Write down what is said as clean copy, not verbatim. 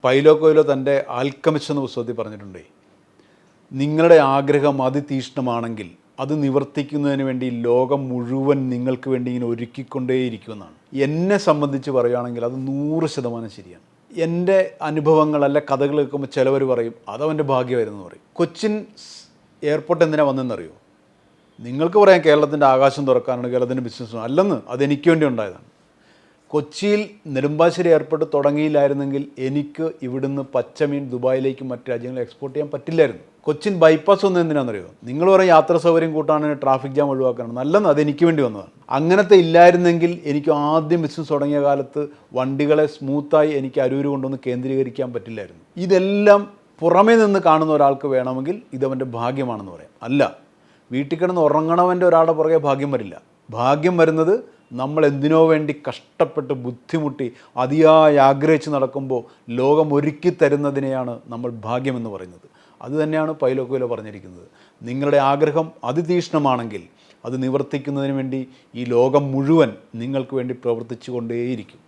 Paulo Coelho തൻ്റെ alchemist എന്ന പുസ്തകത്തിൽ പറഞ്ഞിട്ടുണ്ട്, നിങ്ങളുടെ ആഗ്രഹം അതിതീക്ഷ്ണമാണെങ്കിൽ അത് നിവർത്തിക്കുന്നതിന് വേണ്ടി ലോകം മുഴുവൻ നിങ്ങൾക്ക് വേണ്ടി ഇങ്ങനെ ഒരുക്കിക്കൊണ്ടേയിരിക്കുമെന്നാണ്. എന്നെ സംബന്ധിച്ച് പറയുകയാണെങ്കിൽ അത് 100% ശരിയാണ്. എൻ്റെ അനുഭവങ്ങളല്ല കഥകൾ കേൾക്കുമ്പോൾ ചിലവർ പറയും അതവൻ്റെ ഭാഗ്യമായിരുന്നു പറയും. കൊച്ചിൻ എയർപോർട്ട് എന്തിനാണ് വന്നതെന്നറിയോ? നിങ്ങൾക്ക് പറയാം കേരളത്തിൻ്റെ ആകാശം തുറക്കാനാണ്, കേരളത്തിൻ്റെ ബിസിനസ്സാണ്. അല്ലെന്ന്, അതെനിക്ക് വേണ്ടി ഉണ്ടായതാണ്. കൊച്ചിയിൽ നെടുമ്പാശ്ശേരി എയർപോർട്ട് തുടങ്ങിയില്ലായിരുന്നെങ്കിൽ എനിക്ക് ഇവിടുന്ന് പച്ചമീൻ ദുബായിലേക്കും മറ്റ് രാജ്യങ്ങളിൽ എക്സ്പോർട്ട് ചെയ്യാൻ പറ്റില്ലായിരുന്നു. കൊച്ചിൻ ബൈപ്പാസ് ഒന്നും എന്തിനാണെന്നറിയോ? നിങ്ങൾ പറയും യാത്രാ സൗകര്യം കൂട്ടാനാണ്, ട്രാഫിക് ജാം ഒഴിവാക്കാനാണ്. നല്ലെന്ന്, അതെനിക്ക് വേണ്ടി വന്നതാണ്. അങ്ങനത്തെ ഇല്ലായിരുന്നെങ്കിൽ എനിക്ക് ആദ്യം ബിസിനസ് തുടങ്ങിയ കാലത്ത് വണ്ടികളെ സ്മൂത്തായി എനിക്ക് അരൂര് കൊണ്ടൊന്ന് കേന്ദ്രീകരിക്കാൻ പറ്റില്ലായിരുന്നു. ഇതെല്ലാം പുറമേ നിന്ന് കാണുന്ന ഒരാൾക്ക് വേണമെങ്കിൽ ഇതവൻ്റെ ഭാഗ്യമാണെന്ന് പറയാം. അല്ല, വീട്ടിൽ കിടന്ന് ഉറങ്ങണവൻ്റെ ഒരാളുടെ പുറകെ ഭാഗ്യം വരില്ല. ഭാഗ്യം വരുന്നത് നമ്മൾ എന്തിനോ വേണ്ടി കഷ്ടപ്പെട്ട് ബുദ്ധിമുട്ടി അതിയായി ആഗ്രഹിച്ച് നടക്കുമ്പോൾ ലോകം ഒരുക്കി തരുന്നതിനെയാണ് നമ്മൾ ഭാഗ്യമെന്ന് പറയുന്നത്. അതുതന്നെയാണ് പൈലോ കൊയ്ലോ പറഞ്ഞിരിക്കുന്നത്. നിങ്ങളുടെ ആഗ്രഹം അതിതീക്ഷ്ണമാണെങ്കിൽ അത് നിവർത്തിക്കുന്നതിന് വേണ്ടി ഈ ലോകം മുഴുവൻ നിങ്ങൾക്ക് വേണ്ടി പ്രവർത്തിച്ചു കൊണ്ടേയിരിക്കും.